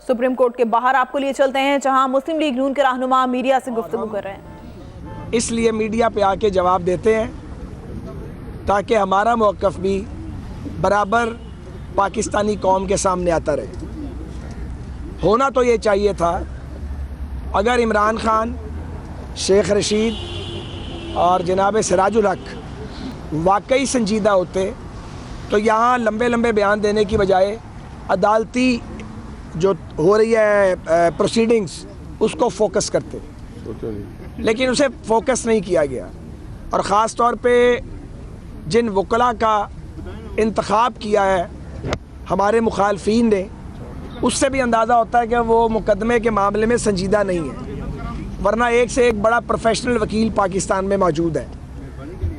Supreme court के बाहर आपको लिए चलते हैं, जहां मुस्लिम लीग नून के रहनुमा मीडिया से गुफ्तगू कर रहे हैं। इसलिए मीडिया पे आके जवाब देते हैं ताकि हमारा मौक़िफ़ भी बराबर पाकिस्तानी कौम के सामने आता रहे। होना तो ये चाहिए था, अगर इमरान खान, शेख रशीद और जनाब सिराजुल हक वाकई संजीदा होते तो यहाँ लंबे लंबे बयान देने की बजाय अदालती जो हो रही है प्रोसीडिंग्स उसको फोकस करते, लेकिन उसे फोकस नहीं किया गया। और ख़ास तौर पे जिन वकला का इंतखाब किया है हमारे मुखालफीन ने, उससे भी अंदाज़ा होता है कि वो मुकदमे के मामले में संजीदा नहीं है, वरना एक से एक बड़ा प्रोफेशनल वकील पाकिस्तान में मौजूद है।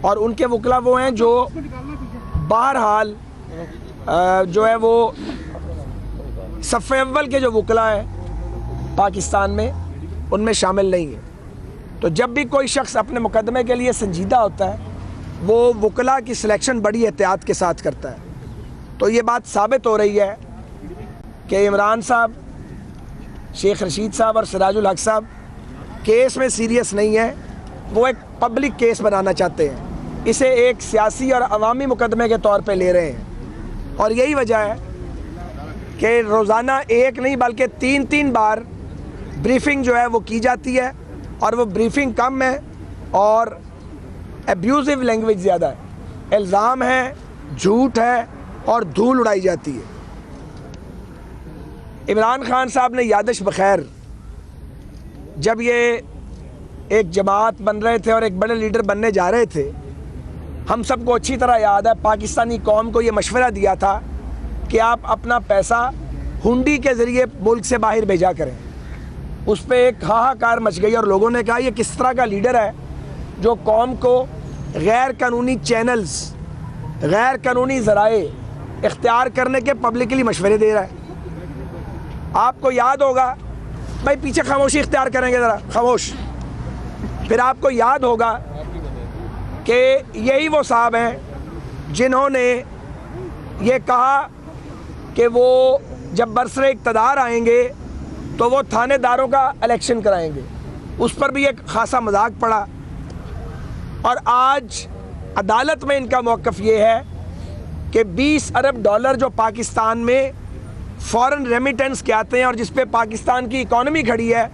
और उनके वकला वो हैं जो बहरहाल जो है वो सफ़े अव्वल के जो वकला हैं पाकिस्तान में, उनमें शामिल नहीं है। तो जब भी कोई शख्स अपने मुकदमे के लिए संजीदा होता है, वो वकला की सिलेक्शन बड़ी एहतियात के साथ करता है। तो ये बात साबित हो रही है कि इमरान साहब, शेख रशीद साहब और सिराजुल हक साहब केस में सीरियस नहीं है। वो एक पब्लिक केस बनाना चाहते हैं, इसे एक सियासी और अवामी मुकदमे के तौर पे ले रहे हैं। और यही वजह है कि रोज़ाना एक नहीं बल्कि 3-3 बार ब्रीफिंग जो है वो की जाती है, और वो ब्रीफिंग कम है और एब्यूज़िव लैंग्वेज ज़्यादा है, इल्ज़ाम है, झूठ है और धूल उड़ाई जाती है। इमरान खान साहब ने यादश बखैर जब ये एक जमात बन रहे थे और एक बड़े लीडर बनने जा रहे थे, हम सबको अच्छी तरह याद है पाकिस्तानी कौम को ये मशवरा दिया था कि आप अपना पैसा हुंडी के ज़रिए मुल्क से बाहर भेजा करें। उस पर एक हाहाकार मच गई और लोगों ने कहा ये किस तरह का लीडर है जो कौम को गैर कानूनी चैनल्स, गैर कानूनी ज़राए इख्तियार करने के पब्लिकली मशवरे दे रहा है। आपको याद होगा, भाई पीछे खामोशी इख्तियार करेंगे ज़रा, खामोश। फिर आपको याद होगा कि यही वो साहब हैं जिन्होंने ये कहा कि वो जब बरसरे इक़्तिदार आएंगे तो वो थानेदारों का इलेक्शन कराएंगे। उस पर भी एक खासा मजाक पड़ा। और आज अदालत में इनका मौक़िफ़ ये है कि 20 अरब डॉलर जो पाकिस्तान में फ़ॉरेन रेमिटेंस के आते हैं और जिस पे पाकिस्तान की इकॉनमी खड़ी है,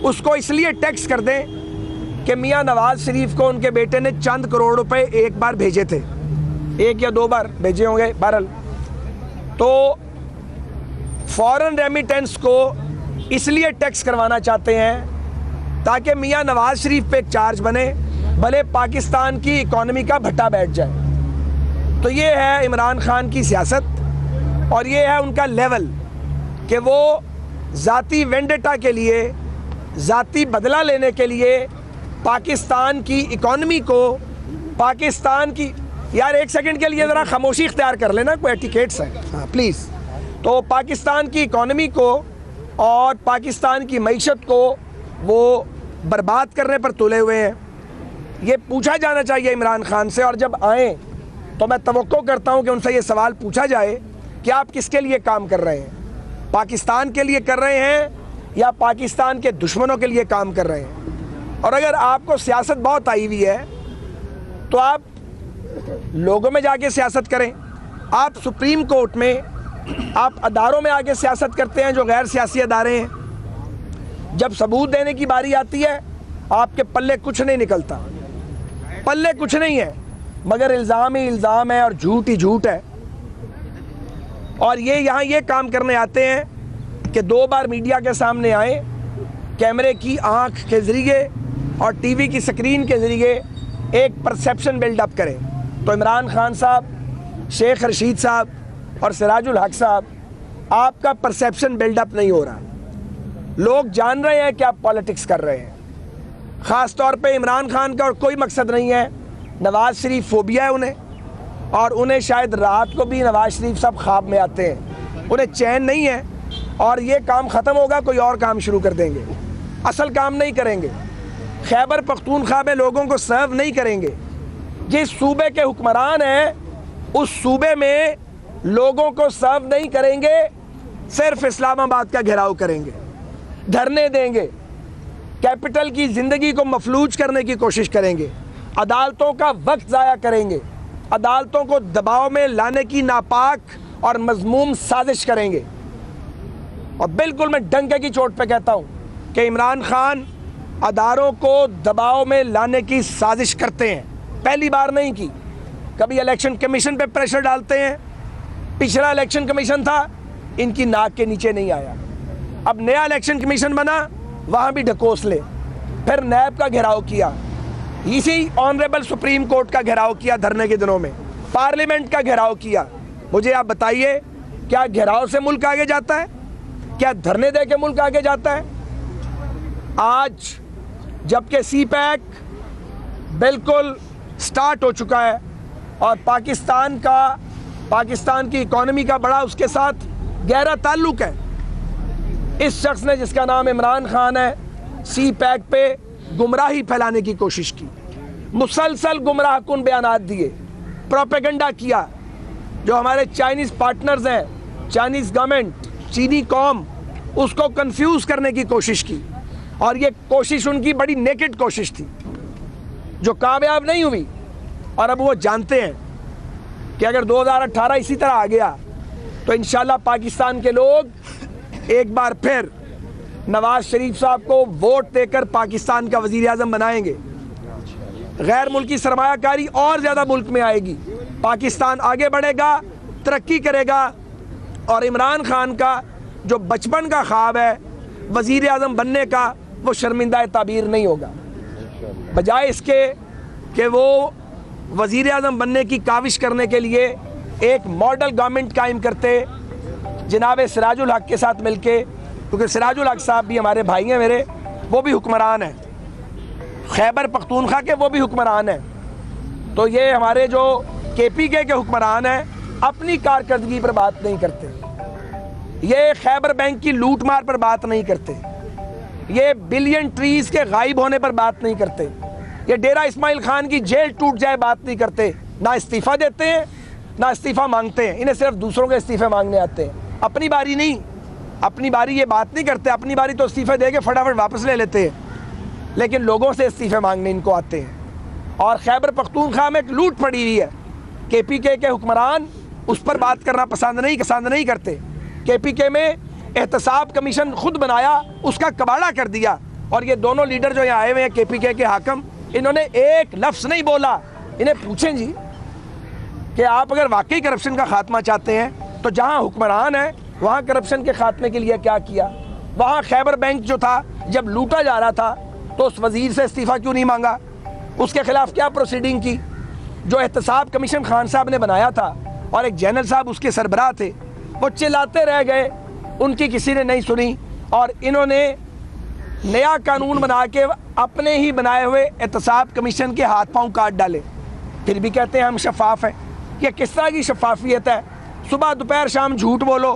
उसको इसलिए टैक्स कर दें कि मियाँ नवाज़ शरीफ को उनके बेटे ने चंद करोड़ रुपए एक बार भेजे थे, 1 या 2 बार भेजे होंगे बहरहाल। तो फ़ॉरेन रेमिटेंस को इसलिए टैक्स करवाना चाहते हैं ताकि मियाँ नवाज़ शरीफ पे एक चार्ज बने, भले पाकिस्तान की इकॉनमी का भट्टा बैठ जाए। तो ये है इमरान खान की सियासत और ये है उनका लेवल कि वो ज़ाती वेंडेटा के लिए, ज़ाती बदला लेने के लिए पाकिस्तान की इकॉनमी को, पाकिस्तान की, यार एक सेकंड के लिए ज़रा खामोशी इख्तियार कर लेना, कोई एटिकेट्स है, हाँ प्लीज़। तो पाकिस्तान की इकॉनमी को और पाकिस्तान की मईशत को वो बर्बाद करने पर तुले हुए हैं। ये पूछा जाना चाहिए इमरान खान से, और जब आएँ तो मैं तवक्को करता हूँ कि उनसे ये सवाल पूछा जाए कि आप किसके लिए काम कर रहे हैं, पाकिस्तान के लिए कर रहे हैं या पाकिस्तान के दुश्मनों के लिए काम कर रहे हैं। और अगर आपको सियासत बहुत आई हुई है तो आप लोगों में जाके सियासत करें। आप सुप्रीम कोर्ट में, आप अदारों में आके सियासत करते हैं जो गैर सियासी अदारे हैं। जब सबूत देने की बारी आती है आपके पल्ले कुछ नहीं निकलता, पल्ले कुछ नहीं है, मगर इल्ज़ाम ही इल्ज़ाम है और झूठ ही झूठ है। और ये यहाँ ये काम करने आते हैं कि 2 बार मीडिया के सामने आए, कैमरे की आँख के ज़रिए और टीवी की स्क्रीन के ज़रिए एक परसेप्शन बिल्डअप करें। तो इमरान खान साहब, शेख रशीद साहब और सिराजुल हक साहब, आपका परसेप्शन बिल्डअप नहीं हो रहा। लोग जान रहे हैं कि आप पॉलिटिक्स कर रहे हैं। ख़ास तौर पे इमरान खान का और कोई मकसद नहीं है, नवाज़ शरीफ फोबिया है उन्हें, और उन्हें शायद रात को भी नवाज़ शरीफ साहब ख्वाब में आते हैं, उन्हें चैन नहीं है। और ये काम ख़त्म होगा, कोई और काम शुरू कर देंगे, असल काम नहीं करेंगे, खैबर पख्तूनख्वा में लोगों को सर्व नहीं करेंगे। जिस सूबे के हुक्मरान हैं उस सूबे में लोगों को सर्व नहीं करेंगे, सिर्फ इस्लामाबाद का घेराव करेंगे, धरने देंगे, कैपिटल की ज़िंदगी को मफलूज करने की कोशिश करेंगे, अदालतों का वक्त ज़ाया करेंगे, अदालतों को दबाव में लाने की नापाक और मज़मूम साजिश करेंगे। और बिल्कुल मैं डंके की चोट पे कहता हूँ कि इमरान खान अदारों को दबाव में लाने की साजिश करते हैं। पहली बार नहीं की, कभी इलेक्शन कमीशन पे प्रेशर डालते हैं, पिछला इलेक्शन कमीशन था, इनकी नाक के नीचे नहीं आया। अब नया इलेक्शन कमीशन बना, वहाँ भी ढकोस ले, फिर नैब का घेराव किया, इसी ऑनरेबल सुप्रीम कोर्ट का घेराव किया धरने के दिनों में, पार्लियामेंट का घेराव किया। मुझे आप बताइए, क्या घेराव से मुल्क आगे जाता है? क्या धरने दे के मुल्क आगे जाता है? आज जबकि सीपैक बिल्कुल स्टार्ट हो चुका है और पाकिस्तान की इकॉनमी का बड़ा उसके साथ गहरा ताल्लुक है, इस शख्स ने जिसका नाम इमरान खान है, सीपैक पे गुमराही फैलाने की कोशिश की, मुसलसल गुमराहकुन बयानात दिए, प्रोपेगेंडा किया। जो हमारे चाइनीज़ पार्टनर्स हैं, चाइनीज़ गवर्नमेंट, चीनी कौम, उसको कंफ्यूज करने की कोशिश की। और ये कोशिश उनकी बड़ी नेकेड कोशिश थी जो कामयाब नहीं हुई। और अब वो जानते हैं कि अगर 2018 इसी तरह आ गया तो इंशाल्लाह पाकिस्तान के लोग एक बार फिर नवाज शरीफ साहब को वोट देकर पाकिस्तान का वज़ीर आज़म बनाएंगे। गैर मुल्की सरमायाकारी और ज़्यादा मुल्क में आएगी, पाकिस्तान आगे बढ़ेगा, तरक्की करेगा और इमरान खान का जो बचपन का ख्वाब है वज़ीर आज़म बनने का, वो शर्मिंदा ताबीर नहीं होगा। बजाय इसके कि वो वज़ीर आज़म बनने की काविश करने के लिए एक मॉडल गवर्नमेंट कायम करते जनाब सिराजुल हक के साथ मिलके, क्योंकि सिराजुल हक साहब भी हमारे भाई हैं मेरे, वो भी हुक्मरान हैं, खैबर पख्तूनख्वा के वो भी हुक्मरान हैं। तो ये हमारे जो KPK के हुक्मरान हैं अपनी कारकर्दगी पर बात नहीं करते, ये खैबर बैंक की लूट मार पर बात नहीं करते, ये बिलियन ट्रीज़ के गायब होने पर बात नहीं करते, ये डेरा इस्माइल खान की जेल टूट जाए बात नहीं करते। ना इस्तीफ़ा देते हैं ना इस्तीफ़ा मांगते हैं, इन्हें सिर्फ दूसरों के इस्तीफ़े मांगने आते हैं, अपनी बारी नहीं, अपनी बारी ये बात नहीं करते। अपनी बारी तो इस्तीफ़े दे के फटाफट वापस ले लेते हैं, लेकिन लोगों से इस्तीफ़े मांगने इनको आते हैं। और खैबर पख्तूनख्वा में एक लूट पड़ी हुई है, KPK के हुक्मरान उस पर बात करना पसंद नहीं करते। KPK में एहतसाब कमीशन खुद बनाया, उसका कबाड़ा कर दिया। और ये दोनों लीडर जो यहाँ आए हुए हैं KPK के हाकम, इन्होंने एक लफ्ज़ नहीं बोला। इन्हें पूछें जी कि आप अगर वाकई करप्शन का खात्मा चाहते हैं तो जहाँ हुक्मरान है वहाँ करप्शन के खात्मे के लिए क्या किया? वहाँ खैबर बैंक जो था जब लूटा जा रहा था तो उस वज़ीर से इस्तीफ़ा क्यों नहीं मांगा? उसके ख़िलाफ़ क्या प्रोसीडिंग की? जो एहतसाब कमीशन खान साहब ने बनाया था और एक जनरल साहब उसके सरबराह थे, वो चिल्लाते रह गए, उनकी किसी ने नहीं सुनी। और इन्होंने नया कानून बना के अपने ही बनाए हुए एहतसाब कमीशन के हाथ पांव काट डाले, फिर भी कहते हैं हम शफाफ हैं। ये किस तरह की शफाफियत है? सुबह दोपहर शाम झूठ बोलो,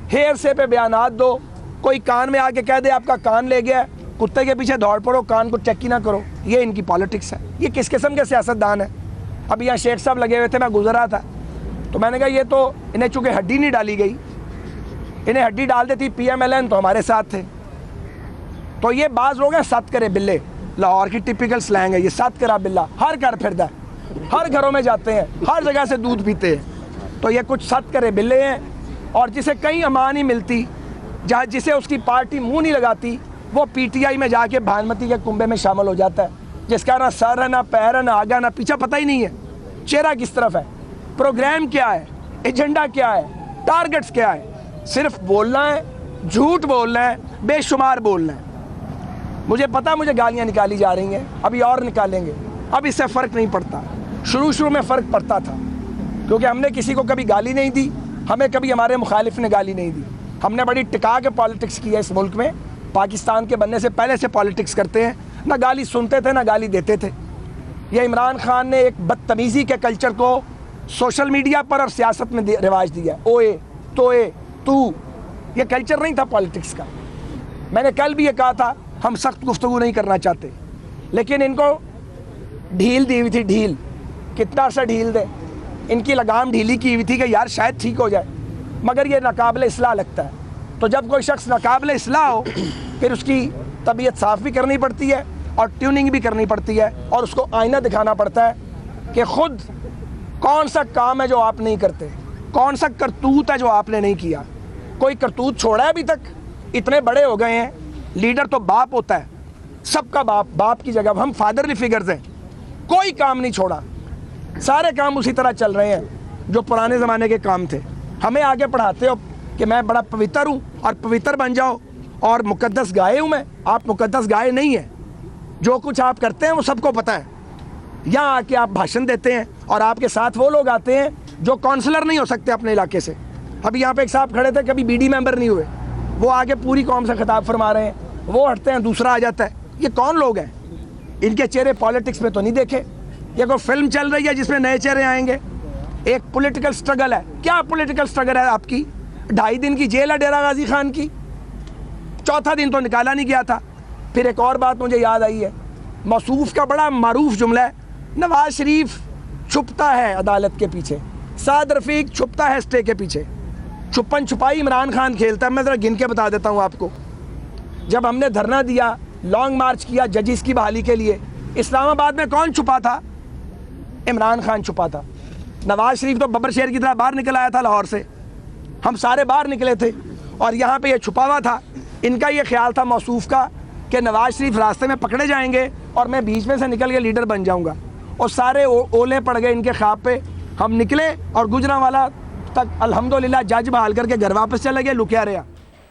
हेर से पे बयानात दो, कोई कान में आके कह दे आपका कान ले गया, कुत्ते के पीछे दौड़ पड़ो, कान को चेक ही ना करो। ये इनकी पॉलिटिक्स है। ये किस किस्म के सियासतदान है? अब यहाँ शेख साहब लगे हुए थे, मैं गुजर रहा था तो मैंने कहा ये तो इन्हें चूँकि हड्डी नहीं डाली गई, इन्हें हड्डी डाल देती PMLN तो हमारे साथ थे। तो ये बाज़ लोग हैं सत करे बिल्ले, लाहौर की टिपिकल स्लैंग है ये, सत करा बिल्ला, हर घर फिरदा है, हर घरों में जाते हैं, हर जगह से दूध पीते हैं। तो ये कुछ सत करे बिल्ले हैं और जिसे कहीं अमान नहीं मिलती, जहाँ जिसे उसकी पार्टी मुंह नहीं लगाती, वो PTI में जाके भानुमती के कुंभे में शामिल हो जाता है, जिसका ना सर है ना पैर है ना आगा ना पीछा, पता ही नहीं है चेहरा किस तरफ है, प्रोग्राम क्या है, एजेंडा क्या है, टारगेट्स क्या है। सिर्फ बोलना है, झूठ बोलना है, बेशुमार बोलना है। मुझे पता मुझे गालियाँ निकाली जा रही हैं, अभी और निकालेंगे, अब इससे फ़र्क नहीं पड़ता। शुरू में फ़र्क पड़ता था क्योंकि हमने किसी को कभी गाली नहीं दी, हमें कभी हमारे मुखालिफ ने गाली नहीं दी। हमने बड़ी टिका के पॉलिटिक्स की है इस मुल्क में, पाकिस्तान के बनने से पहले से पॉलिटिक्स करते हैं, ना गाली सुनते थे ना गाली देते थे। यह इमरान खान ने एक बदतमीज़ी के कल्चर को सोशल मीडिया पर और सियासत में रिवाज दिया। ओए तोए तू, ये कल्चर नहीं था पॉलिटिक्स का। मैंने कल भी ये कहा था हम सख्त गुफ्तगू नहीं करना चाहते, लेकिन इनको ढील दी हुई थी, ढील, कितना सा ढील दे, इनकी लगाम ढीली की हुई थी कि यार शायद ठीक हो जाए, मगर ये नाकाबिल इस्लाह लगता है। तो जब कोई शख्स नाकाबिल इस्लाह हो फिर उसकी तबीयत साफ़ भी करनी पड़ती है और ट्यूनिंग भी करनी पड़ती है और उसको आईना दिखाना पड़ता है कि ख़ुद कौन सा काम है जो आप नहीं करते, कौन सा करतूत है जो आपने नहीं किया। कोई करतूत छोड़ा है अभी तक? इतने बड़े हो गए हैं, लीडर तो बाप होता है, सबका बाप, बाप की जगह हम फादरली फिगर्स हैं। कोई काम नहीं छोड़ा, सारे काम उसी तरह चल रहे हैं जो पुराने ज़माने के काम थे। हमें आगे पढ़ाते हो कि मैं बड़ा पवित्र हूँ और पवित्र बन जाओ और मुकद्दस गाय हूँ मैं। आप मुकद्दस गाय नहीं है, जो कुछ आप करते हैं वो सबको पता है। यहाँ आके आप भाषण देते हैं और आपके साथ वो लोग आते हैं जो काउंसलर नहीं हो सकते अपने इलाके से। अभी यहाँ पे एक साहब खड़े थे, कभी बीडी मेंबर नहीं हुए, वो आगे पूरी कौम से खिताब फरमा रहे हैं, वो हटते हैं, दूसरा आ जाता है। ये कौन लोग हैं? इनके चेहरे पॉलिटिक्स में तो नहीं देखे। ये कोई फिल्म चल रही है जिसमें नए चेहरे आएंगे? एक पॉलिटिकल स्ट्रगल है। क्या पॉलिटिकल स्ट्रगल है आपकी? 2.5 दिन की जेल है डेरा गाजी खान की, 4था दिन तो निकाला नहीं गया था। फिर एक और बात मुझे याद आई है, मौसूफ का बड़ा मारूफ जुमला है, नवाज शरीफ छुपता है अदालत के पीछे, साद रफीक छुपता है स्टे के पीछे, छुपन छुपाई इमरान खान खेलता है। मैं ज़रा गिन के बता देता हूँ आपको। जब हमने धरना दिया, लॉन्ग मार्च किया जजिस की बहाली के लिए, इस्लामाबाद में कौन छुपा था? इमरान खान छुपा था। नवाज शरीफ तो बब्बर शेर की तरह बाहर निकल आया था लाहौर से, हम सारे बाहर निकले थे और यहाँ पे ये छुपा हुआ था। इनका ये ख्याल था मौसूफ का कि नवाज शरीफ रास्ते में पकड़े जाएंगे और मैं बीच में से निकल के लीडर बन जाऊँगा, और सारे ओले पड़ गए इनके ख्वाब पे। हम निकले और गुजरांवाला तक अल्हम्दुलिल्लाह जज बहाल करके घर वापस चले गए, लुकिया रहा।